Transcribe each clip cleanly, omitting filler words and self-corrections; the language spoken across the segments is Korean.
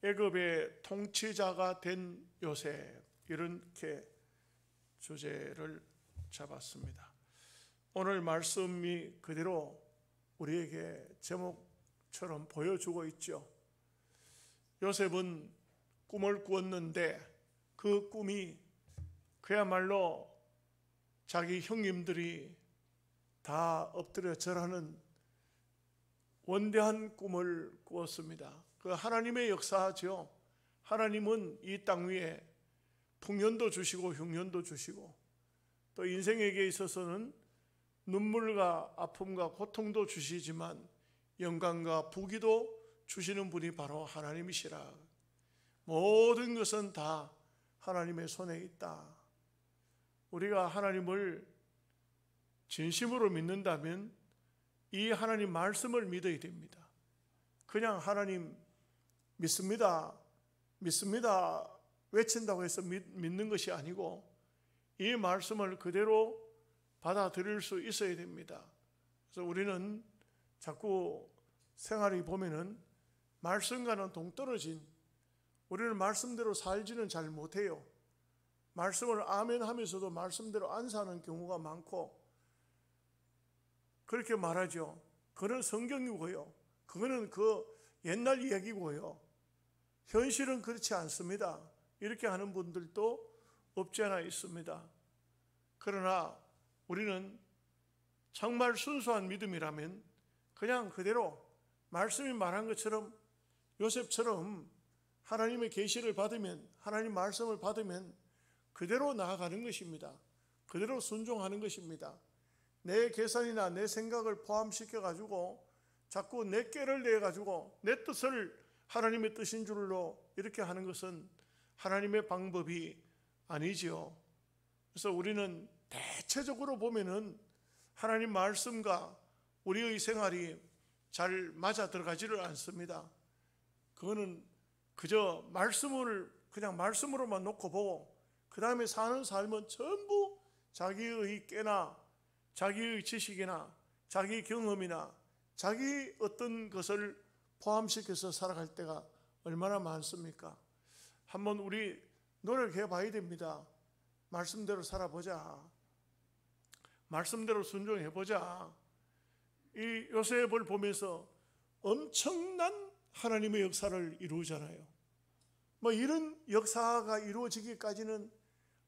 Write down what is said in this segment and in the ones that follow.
애굽의 통치자가 된 요셉, 이렇게 주제를 잡았습니다. 오늘 말씀이 그대로 우리에게 제목처럼 보여주고 있죠. 요셉은 꿈을 꾸었는데 그 꿈이 그야말로 자기 형님들이 다 엎드려 절하는 원대한 꿈을 꾸었습니다. 그 하나님의 역사죠. 하나님은 이 땅 위에 풍년도 주시고 흉년도 주시고 또 인생에게 있어서는 눈물과 아픔과 고통도 주시지만 영광과 부귀도 주시는 분이 바로 하나님이시라. 모든 것은 다 하나님의 손에 있다. 우리가 하나님을 진심으로 믿는다면 이 하나님 말씀을 믿어야 됩니다. 그냥 하나님 믿습니다 외친다고 해서 믿는 것이 아니고 이 말씀을 그대로 받아들일 수 있어야 됩니다. 그래서 우리는 자꾸 생활이 보면은 말씀과는 동떨어진, 우리는 말씀대로 살지는 잘 못해요. 말씀을 아멘 하면서도 말씀대로 안 사는 경우가 많고, 그렇게 말하죠. 그건 성경이고요, 그거는 그 옛날 이야기고요, 현실은 그렇지 않습니다, 이렇게 하는 분들도 없지 않아 있습니다. 그러나 우리는 정말 순수한 믿음이라면 그냥 그대로 말씀이 말한 것처럼 요셉처럼 하나님의 계시를 받으면, 하나님 말씀을 받으면 그대로 나아가는 것입니다. 그대로 순종하는 것입니다. 내 계산이나 내 생각을 포함시켜가지고 자꾸 내 꾀를 내가지고 내 뜻을 하나님의 뜻인 줄로 이렇게 하는 것은 하나님의 방법이 아니지요. 그래서 우리는 대체적으로 보면은 하나님 말씀과 우리의 생활이 잘 맞아 들어가지를 않습니다. 그거는 그저 말씀을 그냥 말씀으로만 놓고 보고 그 다음에 사는 삶은 전부 자기의 깨나 자기의 지식이나 자기 경험이나 자기 어떤 것을 포함시켜서 살아갈 때가 얼마나 많습니까? 한번 우리 노력해 봐야 됩니다. 말씀대로 살아보자. 말씀대로 순종해 보자. 이 요셉을 보면서 엄청난 하나님의 역사를 이루잖아요. 뭐 이런 역사가 이루어지기까지는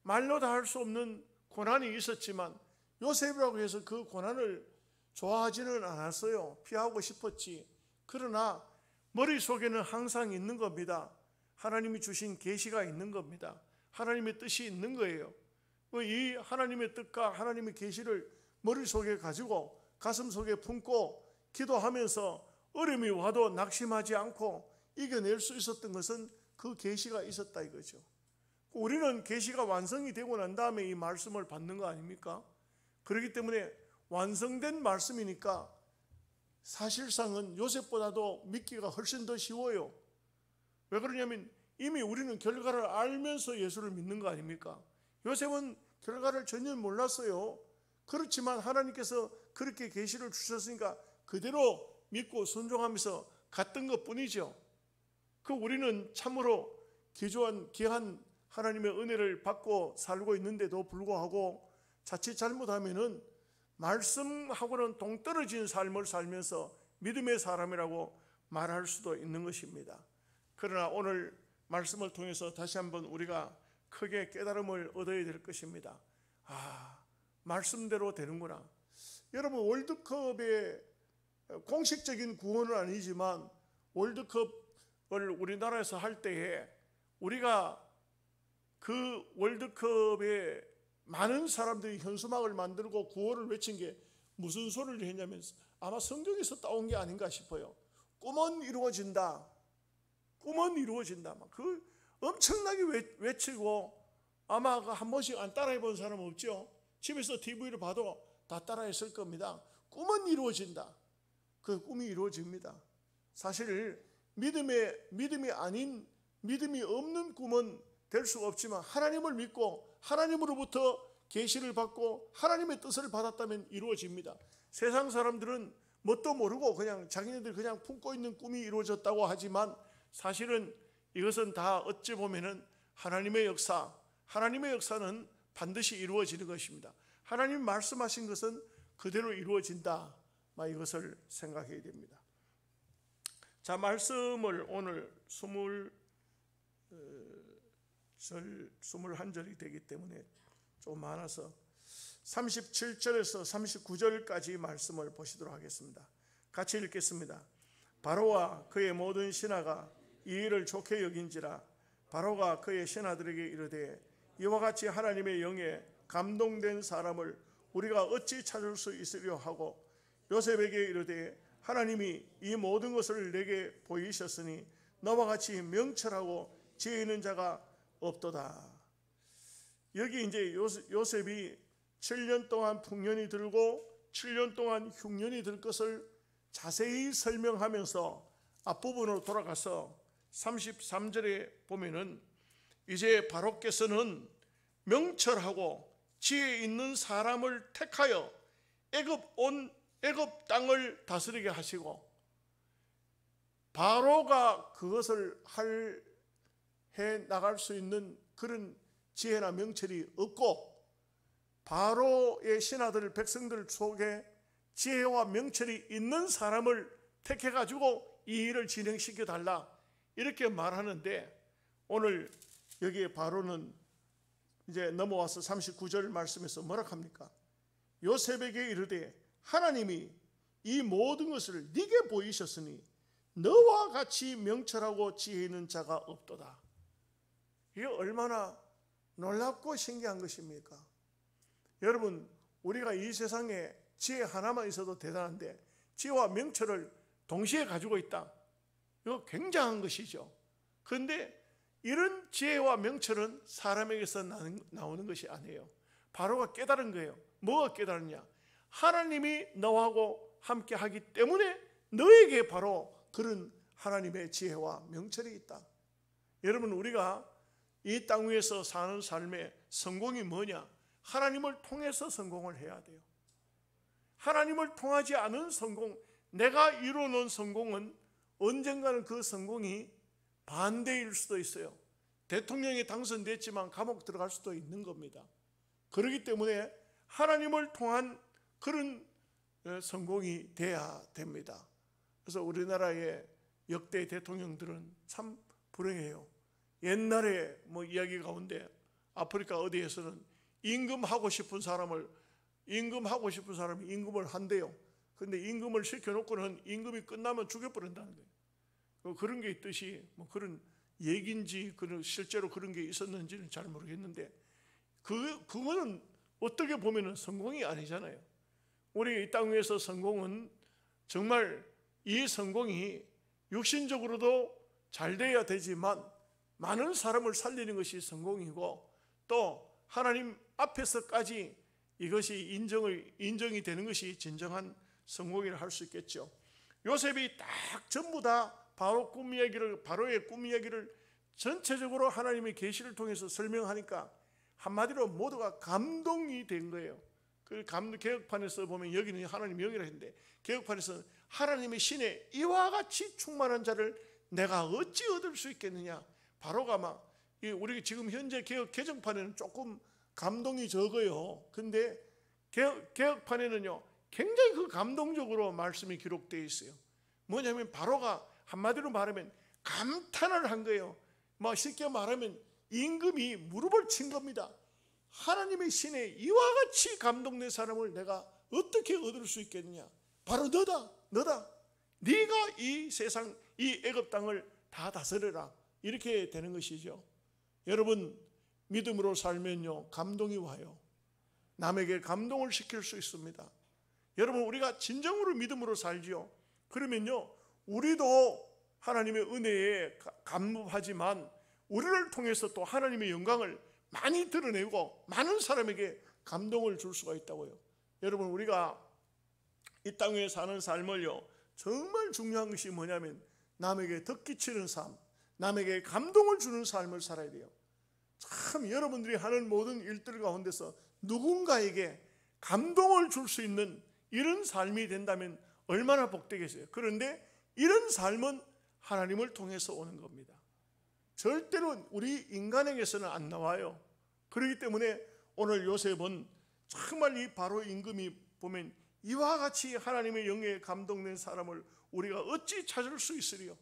말로 다 할 수 없는 고난이 있었지만 요셉이라고 해서 그 고난을 좋아하지는 않았어요. 피하고 싶었지. 그러나 머릿속에는 항상 있는 겁니다. 하나님이 주신 계시가 있는 겁니다. 하나님의 뜻이 있는 거예요. 이 하나님의 뜻과 하나님의 계시를 머릿속에 가지고 가슴속에 품고 기도하면서 어려움이 와도 낙심하지 않고 이겨낼 수 있었던 것은 그 계시가 있었다 이거죠. 우리는 계시가 완성이 되고 난 다음에 이 말씀을 받는 거 아닙니까? 그렇기 때문에 완성된 말씀이니까 사실상은 요셉보다도 믿기가 훨씬 더 쉬워요. 왜 그러냐면 이미 우리는 결과를 알면서 예수를 믿는 거 아닙니까? 요셉은 결과를 전혀 몰랐어요. 그렇지만 하나님께서 그렇게 계시를 주셨으니까 그대로 믿고 순종하면서 갔던 것 뿐이죠. 우리는 참으로 귀한 하나님의 은혜를 받고 살고 있는데도 불구하고 자칫 잘못하면은 말씀하고는 동떨어진 삶을 살면서 믿음의 사람이라고 말할 수도 있는 것입니다. 그러나 오늘 말씀을 통해서 다시 한번 우리가 크게 깨달음을 얻어야 될 것입니다. 말씀대로 되는구나. 여러분, 월드컵의 공식적인 구호는 아니지만 월드컵을 우리나라에서 할 때에 우리가 그 월드컵에 많은 사람들이 현수막을 만들고 구호를 외친 게 무슨 소리를 했냐면 아마 성경에서 따온 게 아닌가 싶어요. 꿈은 이루어진다. 꿈은 이루어진다. 그 엄청나게 외치고 아마 한 번씩 안 따라해 본 사람 없죠? 집에서 TV를 봐도 다 따라했을 겁니다. 꿈은 이루어진다. 그 꿈이 이루어집니다. 사실 믿음이 아닌, 믿음이 없는 꿈은 될 수가 없지만 하나님을 믿고 하나님으로부터 계시를 받고 하나님의 뜻을 받았다면 이루어집니다. 세상 사람들은 뭣도 모르고 그냥 자기네들 그냥 품고 있는 꿈이 이루어졌다고 하지만 사실은 이것은 다 어찌 보면은 하나님의 역사, 하나님의 역사는 반드시 이루어지는 것입니다. 하나님 말씀하신 것은 그대로 이루어진다, 이것을 생각해야 됩니다. 자, 말씀을 오늘 21절이 되기 때문에 좀 많아서 37절에서 39절까지 말씀을 보시도록 하겠습니다. 같이 읽겠습니다. 바로와 그의 모든 신하가 이 일을 좋게 여긴지라. 바로가 그의 신하들에게 이르되 이와 같이 하나님의 영에 감동된 사람을 우리가 어찌 찾을 수 있으려 하고 요셉에게 이르되 하나님이 이 모든 것을 내게 보이셨으니 너와 같이 명철하고 지혜 있는 자가 없도다. 여기 이제 요셉이 7년 동안 풍년이 들고 7년 동안 흉년이 들 것을 자세히 설명하면서 앞부분으로 돌아가서 33절에 보면은 이제 바로께서는 명철하고 지혜 있는 사람을 택하여 애굽 땅을 다스리게 하시고, 바로가 그것을 해 나갈 수 있는 그런 지혜나 명철이 없고, 바로의 신하들 백성들 속에 지혜와 명철이 있는 사람을 택해 가지고 이 일을 진행시켜 달라, 이렇게 말하는데, 오늘 여기에 바로는 이제 넘어와서 39절 말씀에서 뭐라 합니까? 요셉에게 이르되 하나님이 이 모든 것을 네게 보이셨으니 너와 같이 명철하고 지혜 있는 자가 없도다. 이게 얼마나 놀랍고 신기한 것입니까? 여러분, 우리가 이 세상에 지혜 하나만 있어도 대단한데 지혜와 명철을 동시에 가지고 있다, 이거 굉장한 것이죠. 그런데 이런 지혜와 명철은 사람에게서 나오는 것이 아니에요. 바로가 깨달은 거예요. 뭐가 깨달았냐? 하나님이 너하고 함께 하기 때문에 너에게 바로 그런 하나님의 지혜와 명철이 있다. 여러분, 우리가 이 땅 위에서 사는 삶의 성공이 뭐냐? 하나님을 통해서 성공을 해야 돼요. 하나님을 통하지 않은 성공, 내가 이루어놓은 성공은 언젠가는 그 성공이 반대일 수도 있어요. 대통령이 당선됐지만 감옥 들어갈 수도 있는 겁니다. 그렇기 때문에 하나님을 통한 그런 성공이 돼야 됩니다. 그래서 우리나라의 역대 대통령들은 참 불행해요. 옛날에 이야기 가운데 아프리카 어디에서는 임금하고 싶은 사람이 임금을 한대요. 그런데 임금을 시켜놓고는 임금이 끝나면 죽여버린다는 거예요. 그런 게 있듯이 그런 얘기인지 실제로 그런 게 있었는지는 잘 모르겠는데, 그거는 어떻게 보면 성공이 아니잖아요. 우리 이 땅 위에서 성공은 정말 이 성공이 육신적으로도 잘 돼야 되지만 많은 사람을 살리는 것이 성공이고, 또 하나님 앞에서까지 이것이 인정이 되는 것이 진정한 성공이라 할 수 있겠죠. 요셉이 딱 전부 다 바로의 꿈 이야기를 전체적으로 하나님의 계시를 통해서 설명하니까 한마디로 모두가 감동이 된 거예요. 그 개혁판에서 보면 여기는 하나님의 영이라 했는데, 개혁판에서 하나님의 신에 이와 같이 충만한 자를 내가 어찌 얻을 수 있겠느냐. 바로가 우리 지금 현재 개정판에는 조금 감동이 적어요. 근데 개혁판에는요 굉장히 그 감동적으로 말씀이 기록되어 있어요. 뭐냐면 바로가 한마디로 말하면 감탄을 한 거예요. 쉽게 말하면 임금이 무릎을 친 겁니다. 하나님의 신에 이와 같이 감동된 사람을 내가 어떻게 얻을 수 있겠느냐. 바로 너다. 네가 이 세상, 이 애굽 땅을 다 다스려라. 이렇게 되는 것이죠. 여러분, 믿음으로 살면요 감동이 와요. 남에게 감동을 시킬 수 있습니다. 여러분, 우리가 진정으로 믿음으로 살지요. 그러면요 우리도 하나님의 은혜에 감사하지만 우리를 통해서 또 하나님의 영광을 많이 드러내고 많은 사람에게 감동을 줄 수가 있다고요. 여러분, 우리가 이 땅에 사는 삶을요 정말 중요한 것이 뭐냐면 남에게 덕 끼치는 삶, 남에게 감동을 주는 삶을 살아야 돼요. 참 여러분들이 하는 모든 일들 가운데서 누군가에게 감동을 줄 수 있는 이런 삶이 된다면 얼마나 복되겠어요. 그런데 이런 삶은 하나님을 통해서 오는 겁니다. 절대로 우리 인간에게서는 안 나와요. 그렇기 때문에 오늘 요셉은 정말 이 바로 임금이 보면 이와 같이 하나님의 영에 감동된 사람을 우리가 어찌 찾을 수 있으리요?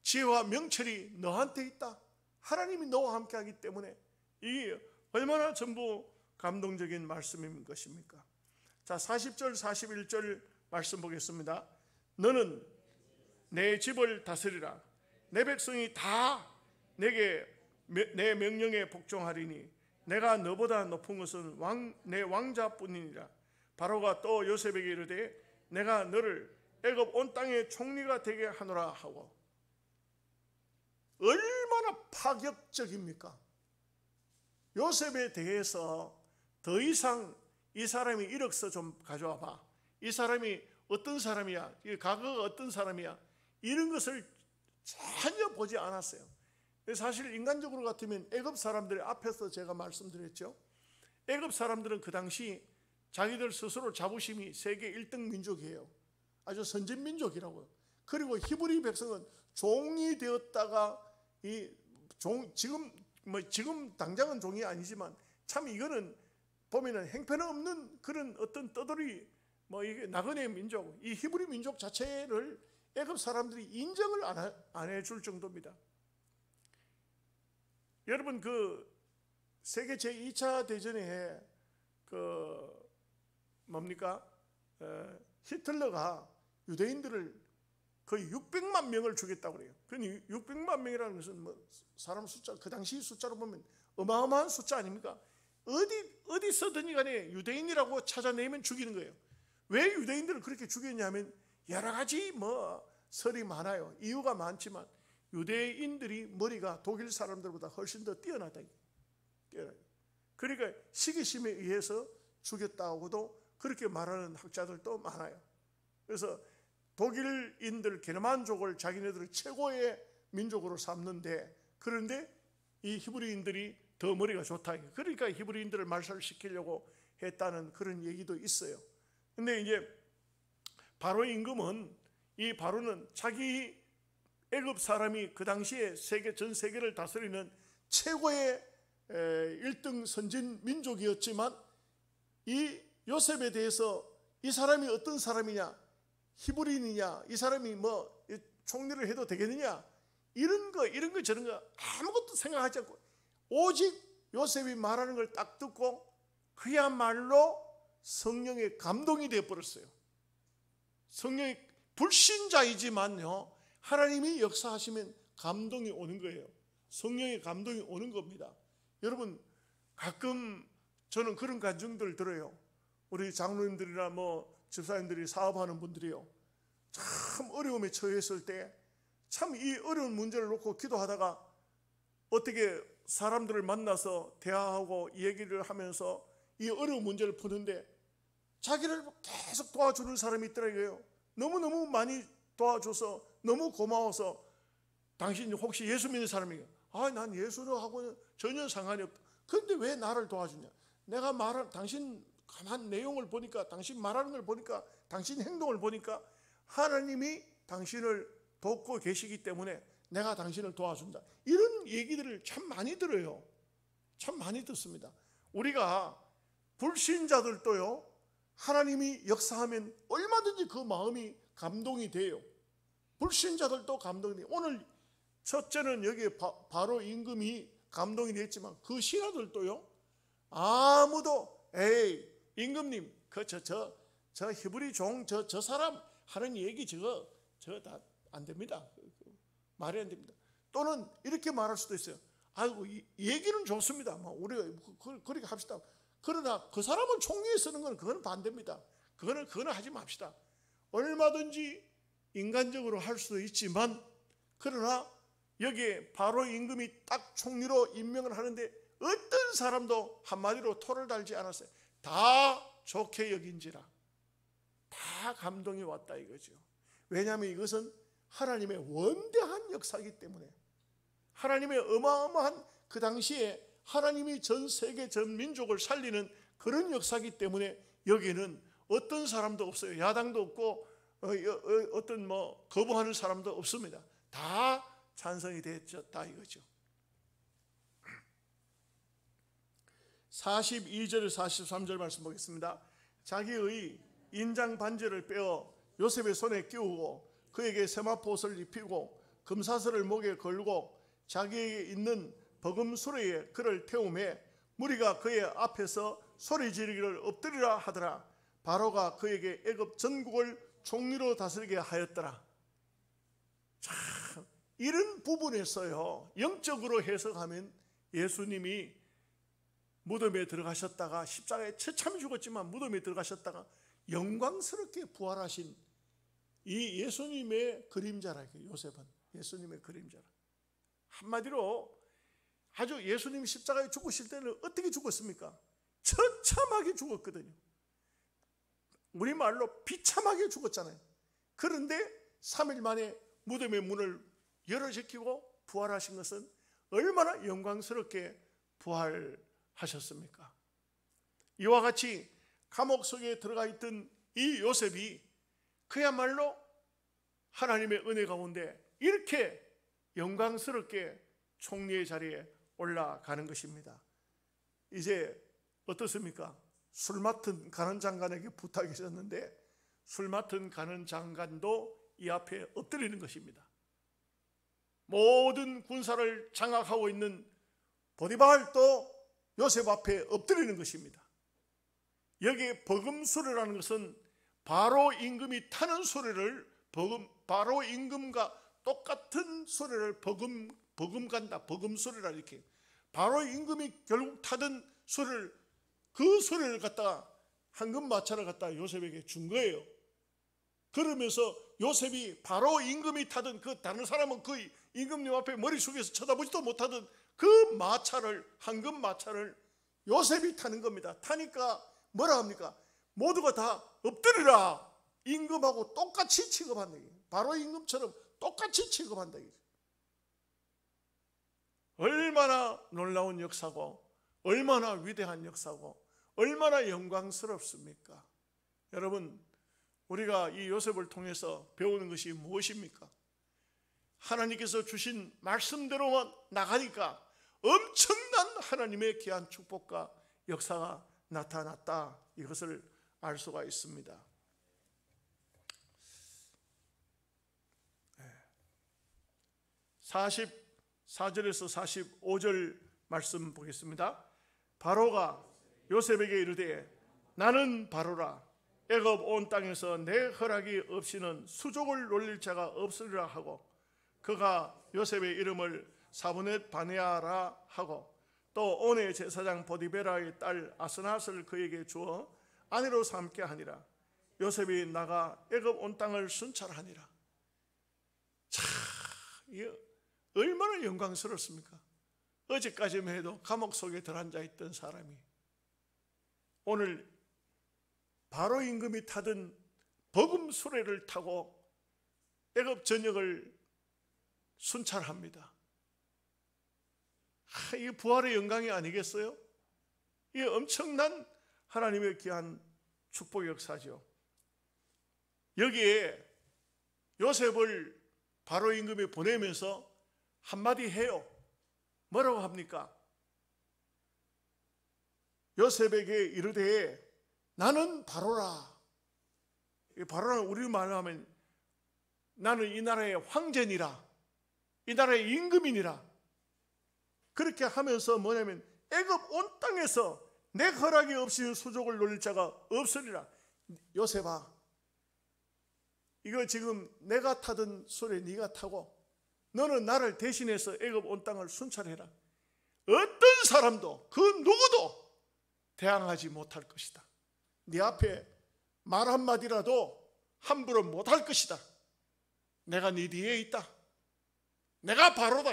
지혜와 명철이 너한테 있다. 하나님이 너와 함께 하기 때문에 이게 얼마나 전부 감동적인 말씀인 것입니까? 자, 40절 41절 말씀 보겠습니다. 너는 내 집을 다스리라. 내 백성이 다 내게 내 명령에 복종하리니 내가 너보다 높은 것은 내 왕자뿐이니라. 바로가 또 요셉에게 이르되 내가 너를 애굽 온 땅의 총리가 되게 하노라 하고. 얼마나 파격적입니까? 요셉에 대해서 더 이상 이 사람이 이력서 좀 가져와 봐. 이 사람이 어떤 사람이야? 이 과거가 어떤 사람이야? 이런 것을 전혀 보지 않았어요. 사실 인간적으로 같으면 애굽 사람들의 앞에서 제가 말씀드렸죠. 애굽 사람들은 그 당시 자기들 스스로 자부심이 세계 1등 민족이에요. 아주 선진민족이라고요. 그리고 히브리 백성은 종이 되었다가 지금 당장은 종이 아니지만 참 이거는 보면은 형편없는 그런 어떤 떠돌이 이게 나그네 민족, 이 히브리 민족 자체를 애굽 사람들이 인정을 안 해줄 정도입니다. 여러분 그 세계 제2차 대전에 히틀러가 유대인들을 거의 600만 명을 죽였다고 그래요. 그 600만 명이라는 것은 사람 숫자, 그 당시 숫자로 보면 어마어마한 숫자 아닙니까? 어디서든지 간에 유대인이라고 찾아내면 죽이는 거예요. 왜 유대인들을 그렇게 죽였냐면 여러 가지 설이 많아요. 이유가 많지만 유대인들이 머리가 독일 사람들보다 훨씬 더 뛰어나다. 그러니까 시기심에 의해서 죽였다고도 그렇게 말하는 학자들도 많아요. 그래서 독일인들 게르만족을 자기네들의 최고의 민족으로 삼는데, 그런데 이 히브리인들이 더 머리가 좋다. 그러니까 히브리인들을 말살시키려고 했다는 그런 얘기도 있어요. 근데 이제 바로 임금은, 이 바로는 자기 애굽 사람이 그 당시에 전 세계를 다스리는 최고의 1등 선진 민족이었지만 이 요셉에 대해서 이 사람이 어떤 사람이냐, 히브리인이냐, 이 사람이 총리를 해도 되겠느냐, 이런 거 저런 거 아무것도 생각하지 않고 오직 요셉이 말하는 걸 딱 듣고 그야말로 성령의 감동이 되어버렸어요. 성령이 불신자이지만요, 하나님이 역사하시면 감동이 오는 거예요. 성령의 감동이 오는 겁니다. 여러분 가끔 저는 그런 간증들 들어요. 우리 장로님들이나 집사님들이 사업하는 분들이요, 참 어려움에 처했을 때 참 이 어려운 문제를 놓고 기도하다가 어떻게 사람들을 만나서 대화하고 얘기를 하면서 이 어려운 문제를 푸는데 자기를 계속 도와주는 사람이 있더라고요. 너무너무 많이 도와줘서 너무 고마워서, 당신 혹시 예수 믿는 사람이에요? 난 예수하고는 전혀 상관이 없다. 그런데 왜 나를 도와주냐? 내가 당신 가만 내용을 보니까, 당신 말하는 걸 보니까, 당신 행동을 보니까 하나님이 당신을 돕고 계시기 때문에 내가 당신을 도와준다. 이런 얘기들을 참 많이 들어요. 참 많이 듣습니다. 우리가 불신자들도요, 하나님이 역사하면 얼마든지 그 마음이 감동이 돼요. 불신자들도 감동이 돼요. 오늘 첫째는 여기에 바로 임금이 감동이 됐지만 그 신하들도요, 아무도 임금님 저 히브리 종 저 사람 하는 얘기 저거 다 안 됩니다. 말이 안 됩니다. 또는 이렇게 말할 수도 있어요. 아이고 얘기는 좋습니다. 우리가 그렇게 합시다. 그러나 그 사람을 총리에 쓰는 건 그건 반대입니다. 그거는 하지 맙시다. 얼마든지 인간적으로 할 수도 있지만, 그러나 여기에 바로 임금이 딱 총리로 임명을 하는데 어떤 사람도 한마디로 토를 달지 않았어요. 다 좋게 여긴지라. 다 감동이 왔다 이거죠. 왜냐하면 이것은 하나님의 원대한 역사이기 때문에, 하나님의 어마어마한 그 당시에 하나님이 전 세계 전 민족을 살리는 그런 역사이기 때문에 여기는 어떤 사람도 없어요. 야당도 없고 어떤 거부하는 사람도 없습니다. 다 찬성이 됐다 이거죠. 42절 43절 말씀 보겠습니다. 자기의 인장 반지를 빼어 요셉의 손에 끼우고 그에게 세마포옷을 입히고 금사슬을 목에 걸고 자기에게 있는 버금수레에 그를 태우매 무리가 그의 앞에서 소리 지르기를 엎드리라 하더라. 바로가 그에게 애굽 전국을 총리로 다스리게 하였더라. 참, 이런 부분에서요, 영적으로 해석하면 예수님이 무덤에 들어가셨다가 십자가에 처참히 죽었지만 무덤에 들어가셨다가 영광스럽게 부활하신 이 예수님의 그림자라. 요셉은 예수님의 그림자라. 한마디로 아주 예수님이 십자가에 죽으실 때는 어떻게 죽었습니까? 처참하게 죽었거든요. 우리말로 비참하게 죽었잖아요. 그런데 3일 만에 무덤의 문을 열어제키고 부활하신 것은 얼마나 영광스럽게 부활하셨습니까? 이와 같이 감옥 속에 들어가 있던 이 요셉이 그야말로 하나님의 은혜 가운데 이렇게 영광스럽게 총리의 자리에 올라가는 것입니다. 이제 어떻습니까? 술 맡은 가는 장관에게 부탁이 있었는데 술 맡은 가는 장관도 이 앞에 엎드리는 것입니다. 모든 군사를 장악하고 있는 보디발도 요셉 앞에 엎드리는 것입니다. 여기에 버금수레라는 것은 바로 임금이 타는 수레를 바로 임금과 똑같은 수레를 버금간다. 버금수레라 이렇게. 바로 임금이 결국 타던 수레를 그 수레를 갖다가 황금 마차를 갖다가 요셉에게 준 거예요. 그러면서 요셉이 바로 임금이 타던 그 다른 사람은 그 임금님 앞에 머리 숙여서 쳐다보지도 못하던 그 마차를 황금 마차를 요셉이 타는 겁니다. 타니까 뭐라 합니까? 모두가 다 엎드리라. 임금하고 똑같이 취급한다. 바로 임금처럼 똑같이 취급한다. 얼마나 놀라운 역사고 얼마나 위대한 역사고 얼마나 영광스럽습니까? 여러분, 우리가 이 요셉을 통해서 배우는 것이 무엇입니까? 하나님께서 주신 말씀대로만 나가니까 엄청난 하나님의 귀한 축복과 역사가 나타났다. 이것을 알 수가 있습니다. 44절에서 45절 말씀 보겠습니다. 바로가 요셉에게 이르되 나는 바로라. 애굽 온 땅에서 내 허락이 없이는 수족을 놀릴 자가 없으리라 하고 그가 요셉의 이름을 사브넷 바네아라 하고 또 온의 제사장 보디베라의 딸 아스낫을 그에게 주어 아내로 삼게 하니라. 요셉이 나가 애굽 온 땅을 순찰하니라. 참, 이게 얼마나 영광스럽습니까? 어제까지만 해도 감옥 속에 들어앉아 있던 사람이 오늘 바로 임금이 타던 버금 수레를 타고 애굽 전역을 순찰합니다. 이게 부활의 영광이 아니겠어요? 이게 엄청난 하나님의 귀한 축복 역사죠. 여기에 요셉을 바로 임금이 보내면서 한마디 해요. 뭐라고 합니까? 요셉에게 이르되 나는 바로라. 바로라는 우리말로 하면 나는 이 나라의 황제니라, 이 나라의 임금이니라. 그렇게 하면서 뭐냐면 애굽 온 땅에서 내 허락이 없이 수족을 놀릴 자가 없으리라. 요셉아, 이거 지금 내가 타던 수레 네가 타고 너는 나를 대신해서 애굽 온 땅을 순찰해라. 어떤 사람도 그 누구도 대항하지 못할 것이다. 네 앞에 말 한마디라도 함부로 못할 것이다. 내가 네 뒤에 있다. 내가 바로다.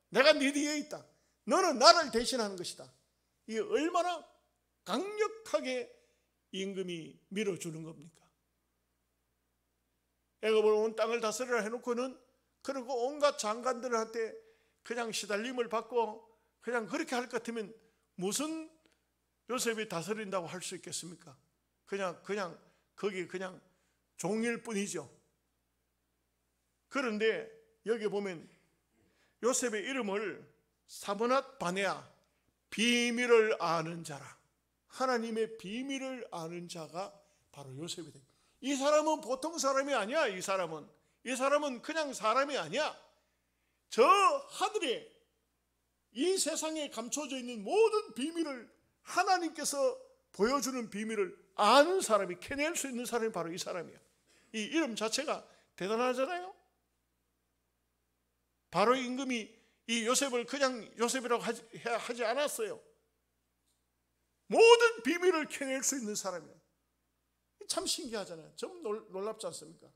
내가 네 뒤에 있다. 너는 나를 대신하는 것이다. 이게 얼마나 강력하게 임금이 밀어주는 겁니까? 애굽을 온 땅을 다스리라 해놓고는 그리고 온갖 장관들한테 그냥 시달림을 받고 그냥 그렇게 할 것 같으면 무슨 요셉이 다스린다고 할 수 있겠습니까? 그냥 거기 그냥 종일 뿐이죠. 그런데 여기 보면 요셉의 이름을 사브낫 바네아, 비밀을 아는 자라, 하나님의 비밀을 아는 자가 바로 요셉이 됩니다. 이 사람은 보통 사람이 아니야. 이 사람은 그냥 사람이 아니야. 저 하늘에, 이 세상에 감춰져 있는 모든 비밀을 하나님께서 보여주는 비밀을 아는 사람이, 캐낼 수 있는 사람이 바로 이 사람이야. 이 이름 자체가 대단하잖아요. 바로 임금이 이 요셉을 그냥 요셉이라고 하지 않았어요. 모든 비밀을 캐낼 수 있는 사람이에요. 참 신기하잖아요. 좀 놀랍지 않습니까?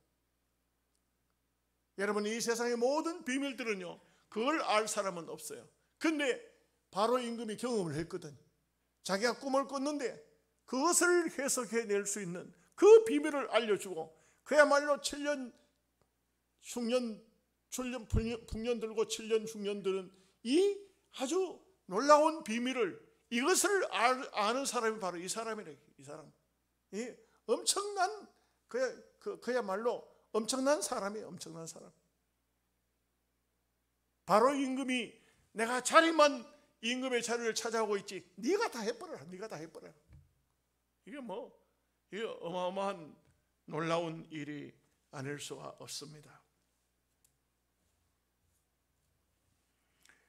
여러분, 이 세상의 모든 비밀들은요, 그걸 알 사람은 없어요. 근데 바로 임금이 경험을 했거든. 자기가 꿈을 꿨는데 그것을 해석해낼 수 있는 그 비밀을 알려주고, 그야말로 7년 풍년 들고 7년 흉년 드는 이 아주 놀라운 비밀을, 이것을 아는 사람이 바로 이 사람이래. 이 사람, 이 엄청난, 그야말로 엄청난 사람이에요. 엄청난 사람. 바로 임금이, 내가 자리만 임금의 자리를 차지하고 있지, 네가 다 해버려라. 네가 다 해버려라. 이게 어마어마한 놀라운 일이 아닐 수가 없습니다.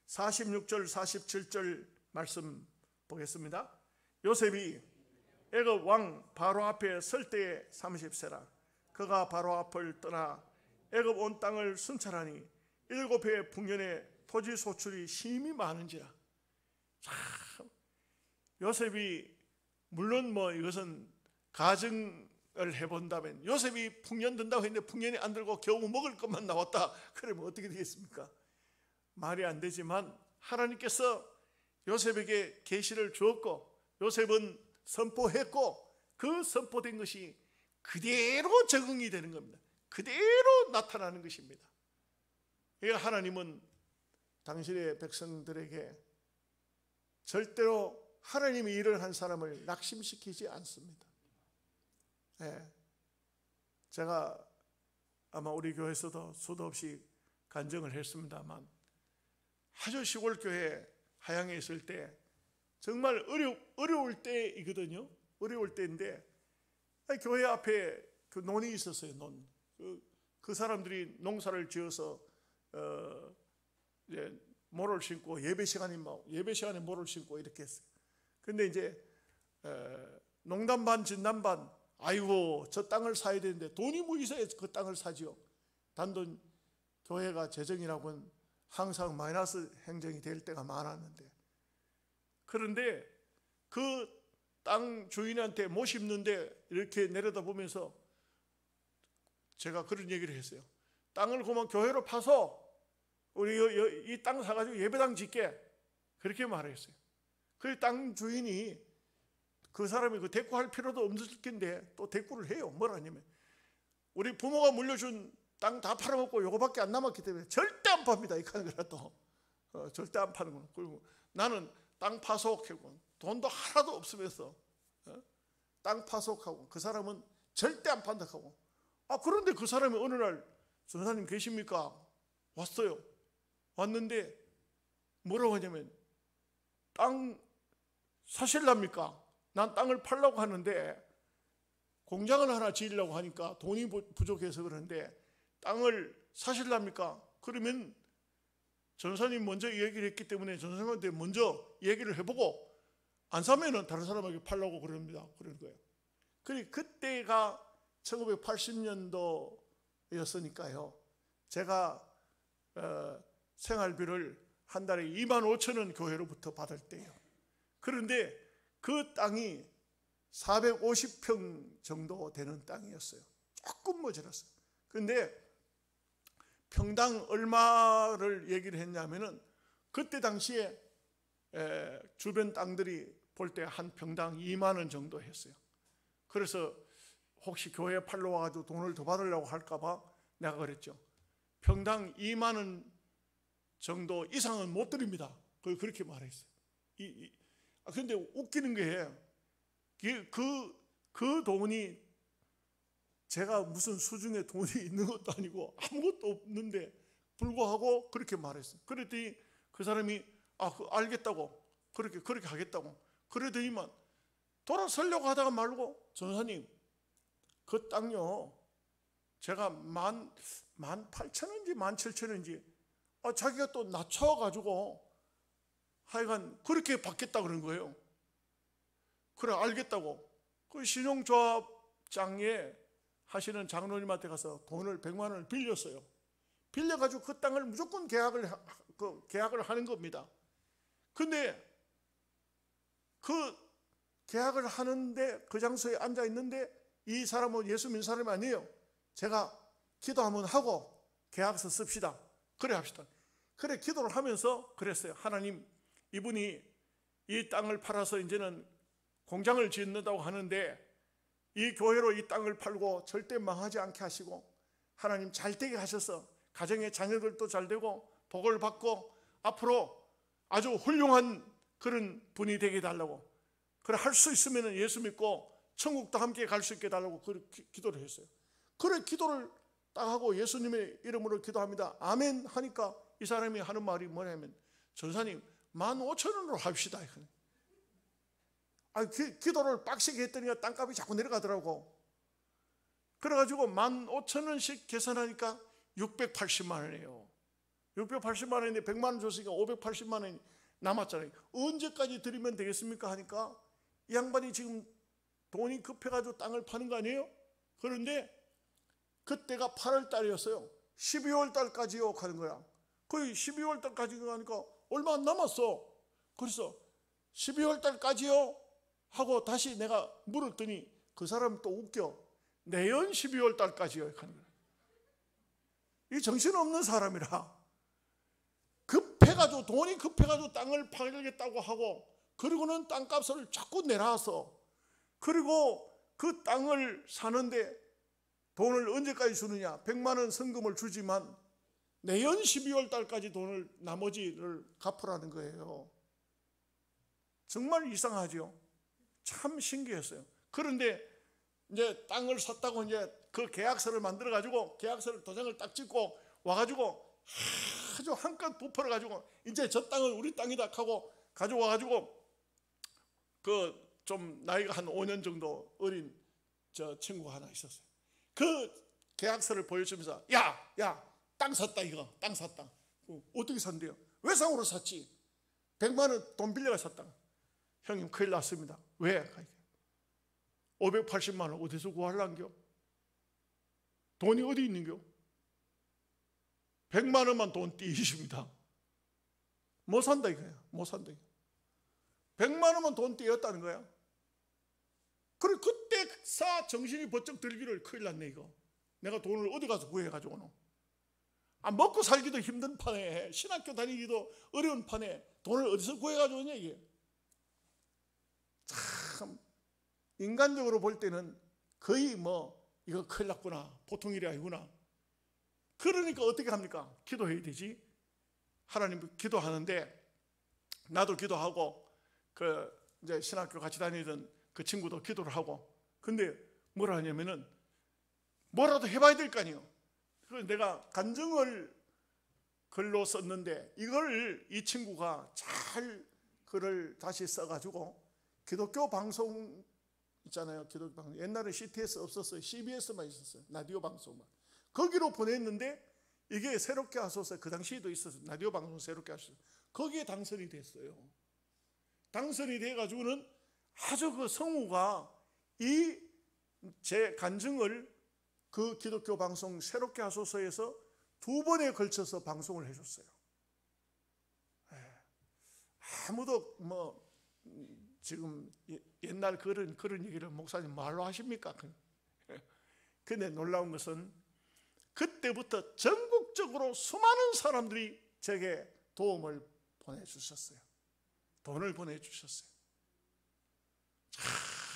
46절 47절 말씀 보겠습니다. 요셉이 애굽 왕 바로 앞에 설 때에 30세라. 그가 바로 앞을 떠나 애굽 온 땅을 순찰하니 7해 풍년에 토지 소출이 심히 많은지라. 참, 요셉이, 물론 이것은 가정을 해본다면, 요셉이 풍년 든다고 했는데 풍년이 안 들고 겨우 먹을 것만 나왔다, 그러면 어떻게 되겠습니까? 말이 안 되지만 하나님께서 요셉에게 계시를 주었고, 요셉은 선포했고, 그 선포된 것이 그대로 적응이 되는 겁니다. 그대로 나타나는 것입니다. 하나님은 당신의 백성들에게 절대로 하나님이 일을 한 사람을 낙심시키지 않습니다. 제가 아마 우리 교회에서도 수도 없이 간증을 했습니다만, 아주 시골 교회 하양에 있을 때 정말 어려울 때이거든요. 어려울 때인데, 교회 앞에 그 논이 있었어요. 논. 그 사람들이 농사를 지어서 이제 모를 심고, 예배 시간에 모를 심고 이렇게 했어요. 근데 이제 농담 반 진담 반, 아이고 저 땅을 사야 되는데 돈이 뭐 있어야 그 땅을 사지요. 단돈 교회가 재정이라고는 항상 마이너스 행정이 될 때가 많았는데, 그런데 그 땅 주인한테 못 심는데 이렇게 내려다보면서 제가 그런 얘기를 했어요. 땅을 그만 교회로 파서 우리 이 땅 사가지고 예배당 짓게, 그렇게 말했어요. 그 땅 주인이, 그 사람이 그 대꾸할 필요도 없을 텐데 또 대꾸를 해요. 뭐라냐면, 우리 부모가 물려준 땅 다 팔아먹고 요거밖에 안 남았기 때문에 절대 안 팝니다. 이카는 거라도 절대 안 파는 거예요. 그리고 나는 땅 파속하고 돈도 하나도 없으면서 땅 파속하고, 그 사람은 절대 안 판다 하고. 그런데 그 사람이 어느 날, 전사님 계십니까? 왔어요. 왔는데 뭐라고 하냐면, 땅 사실랍니까? 난 땅을 팔려고 하는데 공장을 하나 지으려고 하니까 돈이 부족해서 그러는데 땅을 사실랍니까? 그러면 전사님 먼저 얘기를 했기 때문에 전사님한테 먼저 얘기를 해보고, 안 사면은 다른 사람에게 팔려고 그럽니다. 그런 거예요. 그때가 1980년도였으니까요. 제가 생활비를 한 달에 25,000원 교회로부터 받을 때예요. 그런데 그 땅이 450평 정도 되는 땅이었어요. 조금 모자랐어요. 그런데 평당 얼마를 얘기를 했냐면은, 그때 당시에 주변 땅들이 볼 때 한 평당 2만 원 정도 했어요. 그래서 혹시 교회에 팔러 와가지고 돈을 더 받으려고 할까봐 내가 그랬죠. 평당 2만 원 정도 이상은 못 드립니다. 그렇게 말했어요. 그런데 웃기는 게, 그 돈이 제가 무슨 수중에 돈이 있는 것도 아니고 아무것도 없는데 불구하고 그렇게 말했어요. 그랬더니 그 사람이 알겠다고 그렇게 하겠다고 그러더니만 돌아서려고 하다가 말고, 전사님 그 땅요 제가 18,000원인지 17,000원인지 자기가 또 낮춰가지고 하여간 그렇게 받겠다 그런 거예요. 그래 알겠다고 그 신용조합장에 하시는 장로님한테 가서 돈을 100만 원을 빌렸어요. 빌려가지고 그 땅을 무조건 계약을 하는 겁니다. 근데 그 계약을 하는데 그 장소에 앉아 있는데 이 사람은 예수 믿는 사람이 아니에요. 제가 기도 한번 하고 계약서 씁시다. 그래 합시다. 그래 기도를 하면서 그랬어요. 하나님, 이분이 이 땅을 팔아서 이제는 공장을 짓는다고 하는데 이 교회로 이 땅을 팔고 절대 망하지 않게 하시고 하나님 잘 되게 하셔서 가정의 자녀들도 잘 되고 복을 받고 앞으로 아주 훌륭한 그런 분이 되게 해달라고, 그래 할 수 있으면 예수 믿고 천국도 함께 갈 수 있게 해달라고 기도를 했어요. 그래 기도를 딱 하고 예수님의 이름으로 기도합니다. 아멘 하니까 이 사람이 하는 말이 뭐냐면, 전사님 15,000원으로 합시다. 기도를 빡시게 했더니 땅값이 자꾸 내려가더라고. 그래가지고 15,000원씩 계산하니까 680만 원이에요. 680만 원인데 100만 원 줬으니까 580만 원이 남았잖아요. 언제까지 드리면 되겠습니까 하니까 이 양반이 지금 돈이 급해가지고 땅을 파는 거 아니에요? 그런데 그때가 8월 달이었어요. 12월 달까지요 하는 거야. 거의 12월 달까지 가니까 얼마 안 남았어. 그래서 12월 달까지요 하고 다시 내가 물었더니 그 사람 또 웃겨. 내년 12월 달까지요 하는 거야. 이 정신없는 사람이라 급해가지고 돈이 급해가지고 땅을 팔겠다고 하고, 그리고는 땅값을 자꾸 내놔서, 그리고 그 땅을 사는데 돈을 언제까지 주느냐, 100만 원 성금을 주지만 내년 12월 달까지 돈을 나머지를 갚으라는 거예요. 정말 이상하죠. 참 신기했어요. 그런데 이제 땅을 샀다고 이제 그 계약서를 만들어 가지고 계약서를 도장을 딱 찍고 와가지고 아주 한껏 부풀어 가지고 이제 저 땅은 우리 땅이다 하고 가져와 가지고 그 좀 나이가 한 5년 정도 어린 저 친구가 하나 있었어요. 그 계약서를 보여주면서 야 땅 샀다, 이거 땅 샀다. 어떻게 샀는데요? 외상으로 샀지. 100만 원 돈 빌려가 샀다. 형님 큰일 났습니다. 왜? 580만 원 어디서 구하려는겨? 돈이 어디 있는겨? 100만 원만 돈 띄십니다. 못 산다 이거야. 못 산다 이거. 100만 원만 돈 띄었다는 거야. 그래 그때 정신이 번쩍 들기를 큰일 났네 이거. 내가 돈을 어디 가서 구해가지고는. 먹고 살기도 힘든 판에, 신학교 다니기도 어려운 판에 돈을 어디서 구해가지고 오냐 이게. 참 인간적으로 볼 때는 거의 이거 큰일 났구나, 보통 일이 아니구나. 그러니까 어떻게 합니까? 기도해야 되지. 하나님 기도하는데 나도 기도하고 이제 신학교 같이 다니던 그 친구도 기도를 하고, 근데 뭐라 하냐면은 뭐라도 해봐야 될 거 아니에요. 그래서 내가 간증을 글로 썼는데 이걸 이 친구가 잘 글을 다시 써가지고 기독교 방송 있잖아요. 기독교 방송. 옛날에 CTS 없었어요. CBS만 있었어요. 라디오 방송만. 거기로 보냈는데 이게 새롭게 하소서, 그 당시에도 있었어요. 라디오 방송 새롭게 하소서. 거기에 당선이 됐어요. 당선이 돼가지고는 아주 그 성우가 이 제 간증을 그 기독교 방송 새롭게 하소서에서 2번에 걸쳐서 방송을 해줬어요. 아무도 지금 옛날 그런 얘기를 목사님 말로 하십니까? 근데 놀라운 것은 그때부터 전국적으로 수많은 사람들이 제게 도움을 보내주셨어요. 돈을 보내주셨어요.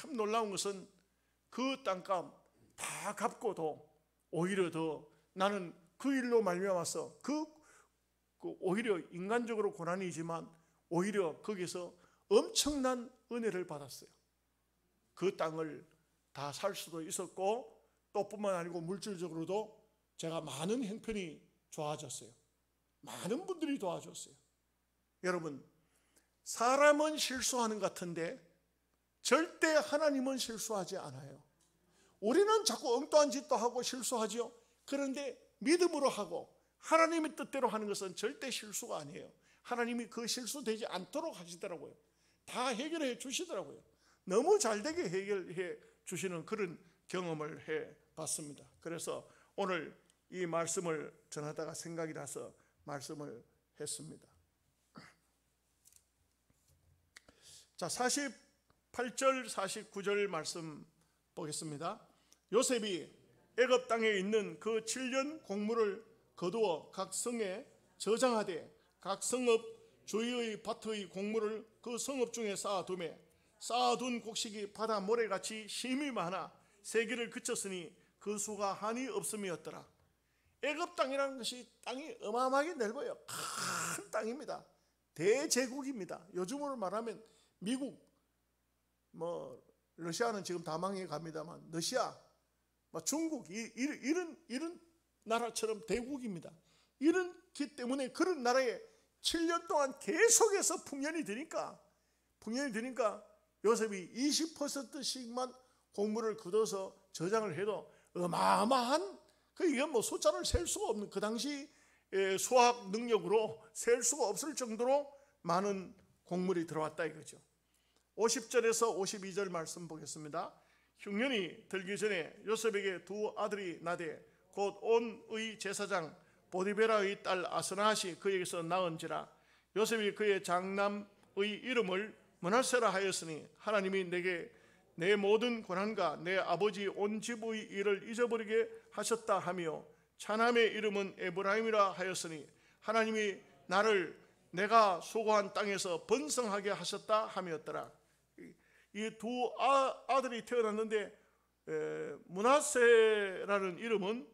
참 놀라운 것은 그 땅값 다 갚고도 오히려 더 나는 그 일로 말미암아서 오히려 인간적으로 고난이지만 오히려 거기서 엄청난 은혜를 받았어요. 그 땅을 다 살 수도 있었고 또 뿐만 아니고 물질적으로도 제가 많은 형편이 좋아졌어요. 많은 분들이 도와줬어요. 여러분, 사람은 실수하는 것 같은데 절대 하나님은 실수하지 않아요. 우리는 자꾸 엉뚱한 짓도 하고 실수하죠. 그런데 믿음으로 하고 하나님의 뜻대로 하는 것은 절대 실수가 아니에요. 하나님이 그 실수되지 않도록 하시더라고요. 다 해결해 주시더라고요. 너무 잘되게 해결해 주시는 그런 경험을 해 봤습니다. 그래서 오늘 이 말씀을 전하다가 생각이 나서 말씀을 했습니다. 자, 48절 49절 말씀 보겠습니다. 요셉이 애굽 땅에 있는 그 7년 곡물을 거두어 각 성에 저장하되 각 성읍 주위의 밭의 곡물을 그 성읍 중에 쌓아두매 쌓아둔 곡식이 바다 모래같이 심이 많아 세기를 그쳤으니 그 수가 한이 없음이었더라. 애굽 땅이라는 것이 땅이 어마어마하게 넓어요. 큰 땅입니다. 대제국입니다. 요즘으로 말하면 미국, 러시아는 지금 다 망해 갑니다만 러시아, 중국 이런 나라처럼 대국입니다. 이렇기 때문에 그런 나라에 7년 동안 계속해서 풍년이 되니까 요셉이 20%씩만 곡물을 거둬서 저장을 해도 어마어마한, 이건 숫자를 셀 수가 없는, 그 당시 수학 능력으로 셀 수가 없을 정도로 많은 곡물이 들어왔다 이거죠. 50절에서 52절 말씀 보겠습니다. 흉년이 들기 전에 요셉에게 두 아들이 나되 곧 온의 제사장 보디베라의 딸 아스나시 그에게서 낳은지라. 요셉이 그의 장남의 이름을 므낫세라 하였으니 하나님이 내게 내 모든 고난과 내 아버지 온 집의 일을 잊어버리게 하셨다 하며 차남의 이름은 에브라임이라 하였으니 하나님이 나를 내가 수고한 땅에서 번성하게 하셨다 함이었더라. 이 두 아들이 태어났는데 므낫세라는 이름은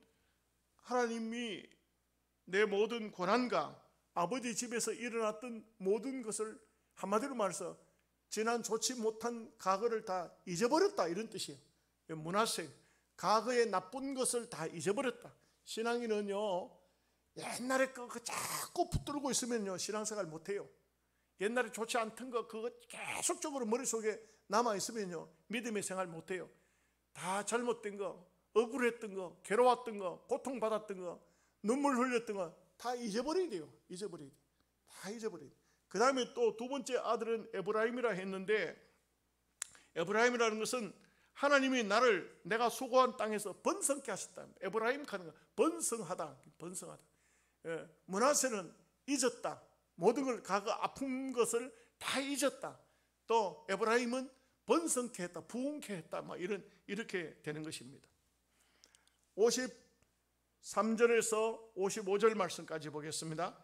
하나님이 내 모든 고난과 아버지 집에서 일어났던 모든 것을 한마디로 말해서 지난 좋지 못한 과거를 다 잊어버렸다 이런 뜻이에요. 므낫세, 과거의 나쁜 것을 다 잊어버렸다. 신앙인은요 옛날에 그거 자꾸 붙들고 있으면요 신앙생활 못해요. 옛날에 좋지 않던 거 그거 계속적으로 머릿속에 남아있으면요 믿음의 생활 못해요. 다 잘못된 거, 억울했던 거, 괴로웠던 거, 고통받았던 거, 눈물 흘렸던 거 다 잊어버려야 돼요. 다 잊어버려야 돼요. 그 다음에 또 두 번째 아들은 에브라임이라 했는데, 에브라임이라는 것은 하나님이 나를 내가 수고한 땅에서 번성케 하셨다. 에브라임 하는 거 번성하다. 므낫세는 잊었다. 모든 걸 과거 아픈 것을 다 잊었다. 또 에브라임은 번성케 했다, 부흥케 했다, 이렇게 되는 것입니다. 53절에서 55절 말씀까지 보겠습니다.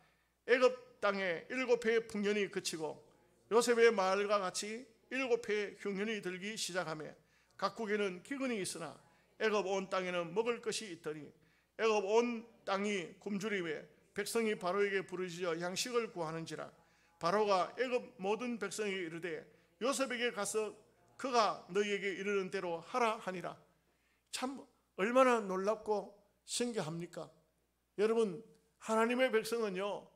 애굽 땅에 7해의 풍년이 그치고 요셉의 말과 같이 7해의 흉년이 들기 시작하며 각국에는 기근이 있으나 애굽 온 땅에는 먹을 것이 있더니 애굽 온 땅이 굶주림에 백성이 바로에게 부르짖어 양식을 구하는지라. 바로가 애굽 모든 백성에게 이르되 요셉에게 가서 그가 너희에게 이르는 대로 하라 하니라. 참 얼마나 놀랍고 신기합니까? 여러분, 하나님의 백성은요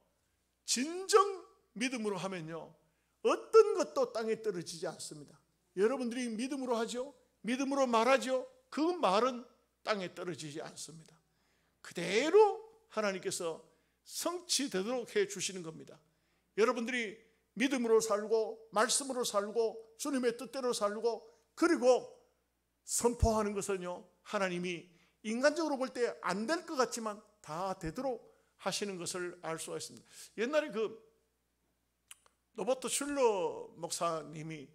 진정 믿음으로 하면요 어떤 것도 땅에 떨어지지 않습니다. 여러분들이 믿음으로 하죠, 믿음으로 말하죠, 그 말은 땅에 떨어지지 않습니다. 그대로 하나님께서 성취되도록 해 주시는 겁니다. 여러분들이 믿음으로 살고 말씀으로 살고 주님의 뜻대로 살고 그리고 선포하는 것은요 하나님이 인간적으로 볼 때 안 될 것 같지만 다 되도록 하시는 것을 알 수가 있습니다. 옛날에 로버트 슐러 목사님이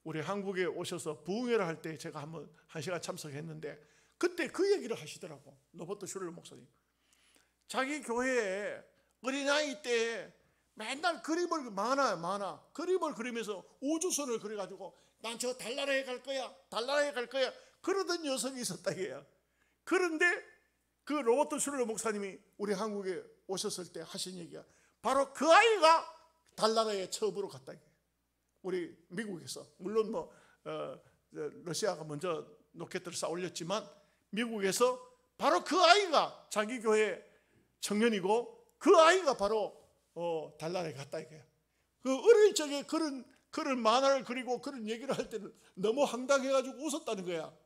우리 한국에 오셔서 부흥회를 할 때 제가 한 시간 참석했는데 그때 그 얘기를 하시더라고. 로버트 슐러 목사님 자기 교회에 어린아이 때 맨날 그림을 만화 그림을 그리면서 우주선을 그려가지고 난 저 달나라에 갈 거야 그러던 녀석이 있었다 이게요. 그런데 그 로버트 슐러 목사님이 우리 한국에 오셨을 때 하신 얘기가 바로 그 아이가 달나라에 처음으로 갔다 이게요. 우리 미국에서 물론 러시아가 먼저 로켓들을 쌓아 올렸지만 미국에서 바로 그 아이가 자기 교회 청년이고 그 아이가 바로 달나라에 갔다 이거야. 그 어릴 적에 그런 만화를 그리고 그런 얘기를 할 때는 너무 황당해가지고 웃었다는 거야.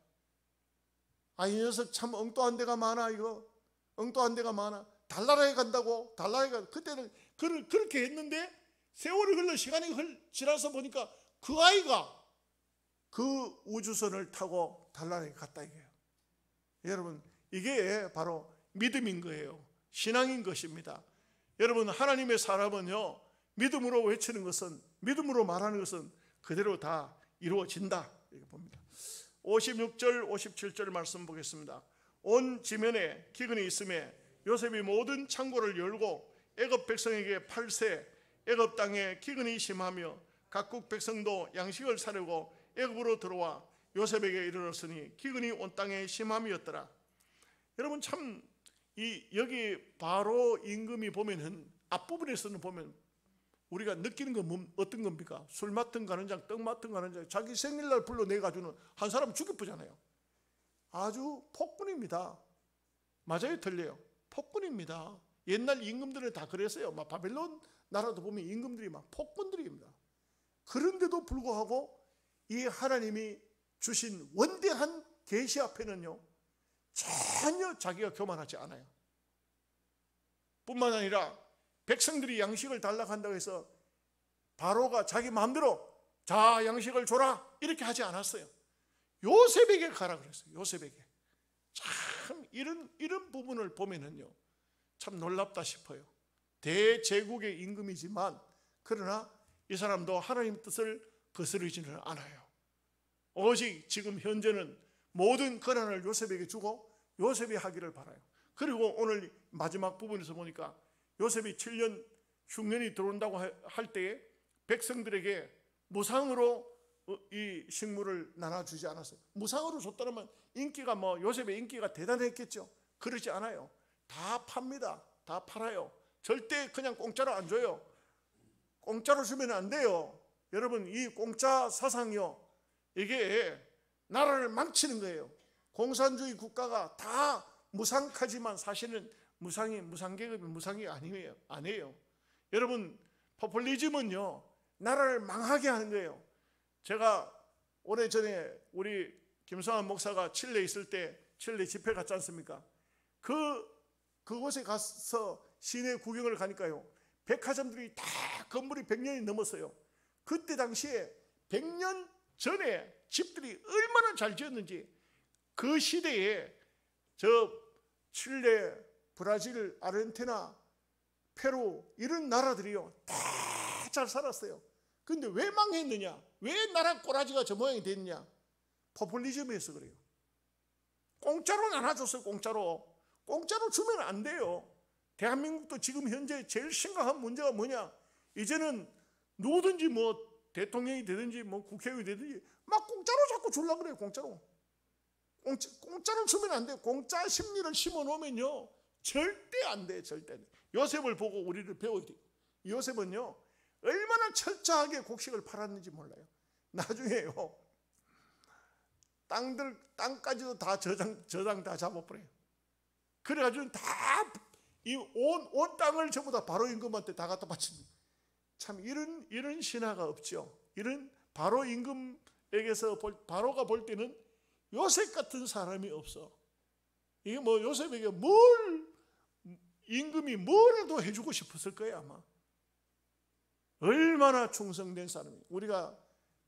아, 이 녀석 참 엉뚱한 데가 많아. 이거 엉뚱한 데가 많아. 달나라에 간다고? 달나라에 그때는 그렇게 했는데 세월이 흘러 시간이 지나서 보니까 그 아이가 그 우주선을 타고 달나라에 갔다 이거예요. 여러분, 이게 바로 믿음인 거예요. 신앙인 것입니다. 여러분, 하나님의 사람은요, 믿음으로 외치는 것은, 믿음으로 말하는 것은 그대로 다 이루어진다 이렇게 봅니다. 56절 57절 말씀 보겠습니다. 온 지면에 기근이 있음에 요셉이 모든 창고를 열고 애굽 백성에게 팔세. 애굽 땅에 기근이 심하며 각국 백성도 양식을 사려고 애굽으로 들어와 요셉에게 이르렀으니 기근이 온 땅에 심함이었더라. 여러분, 참 여기 바로 임금이 보면은 앞부분에서는 보면 우리가 느끼는 건 어떤 겁니까? 술 맡은 가는 장, 떡 맡은 가는 장, 자기 생일날 불러내가지고는 한 사람 죽여보잖아요. 아주 폭군입니다. 맞아요, 틀려요? 폭군입니다. 옛날 임금들은 다 그랬어요. 막 바벨론 나라도 보면 임금들이 막 폭군들입니다. 그런데도 불구하고 이 하나님이 주신 원대한 계시 앞에는요, 전혀 자기가 교만하지 않아요. 뿐만 아니라 백성들이 양식을 달라고 한다고 해서 바로가 자기 마음대로 자 양식을 줘라 이렇게 하지 않았어요. 요셉에게 가라 그랬어요. 요셉에게. 참 이런 부분을 보면은요, 참 놀랍다 싶어요. 대제국의 임금이지만 그러나 이 사람도 하나님 뜻을 거스르지는 않아요. 오직 지금 현재는 모든 권한을 요셉에게 주고 요셉이 하기를 바라요. 그리고 오늘 마지막 부분에서 보니까 요셉이 7년 흉년이 들어온다고 할 때에 백성들에게 무상으로 이 식물을 나눠주지 않았어요. 무상으로 줬다면 인기가 요셉의 인기가 대단했겠죠. 그러지 않아요. 다 팝니다. 다 팔아요. 절대 그냥 공짜로 안 줘요. 공짜로 주면 안 돼요. 여러분, 이 공짜 사상이요, 이게 나라를 망치는 거예요. 공산주의 국가가 다 무상하지만 사실은 무상계급이 무상이 아니에요. 여러분, 포퓰리즘은요, 나라를 망하게 하는 거예요. 제가 오래전에 우리 김성환 목사가 칠레에 있을 때 칠레 집회 갔지 않습니까? 그곳에 가서 시내 구경을 가니까요, 백화점들이 다 건물이 100년이 넘었어요. 그때 당시에 100년 전에 집들이 얼마나 잘 지었는지, 그 시대에 저 칠레, 브라질, 아르헨티나, 페루 이런 나라들이요 다 잘 살았어요. 근데 왜 망했느냐? 왜 나라 꼬라지가 저 모양이 됐냐? 포퓰리즘에서 그래요. 공짜로 나눠줬어요. 공짜로 주면 안 돼요. 대한민국도 지금 현재 제일 심각한 문제가 뭐냐? 이제는 누구든지 대통령이 되든지 국회의원이 되든지 막 공짜로 자꾸 주려고 그래요. 공짜로 주면 안 돼요. 공짜 심리를 심어놓으면요 절대 안 돼요. 절대 안 돼요. 요셉을 보고 우리를 배워야 돼요. 요셉은요 얼마나 철저하게 곡식을 팔았는지 몰라요. 나중에요 땅까지도 다 저당 다 잡아버려요. 그래가지고 다 온 땅을 전부 다 바로 임금한테 다 갖다 바칩니다. 참 이런 신화가 없죠. 이런 바로 임금에게서 바로가 볼 때는 요셉 같은 사람이 없어. 이게 요셉에게 임금이 뭐라도 해주고 싶었을 거예요 아마. 얼마나 충성된 사람이. 우리가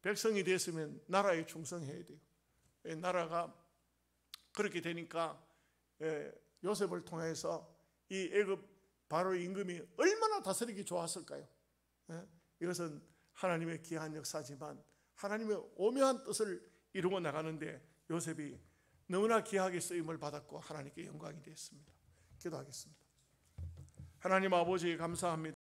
백성이 됐으면 나라에 충성해야 돼요. 나라가 그렇게 되니까 요셉을 통해서 이 애굽 바로 임금이 얼마나 다스리기 좋았을까요? 이것은 하나님의 귀한 역사지만 하나님의 오묘한 뜻을 이루고 나가는데 요셉이 너무나 귀하게 쓰임을 받았고 하나님께 영광이 되었습니다. 기도하겠습니다. 하나님 아버지 감사합니다.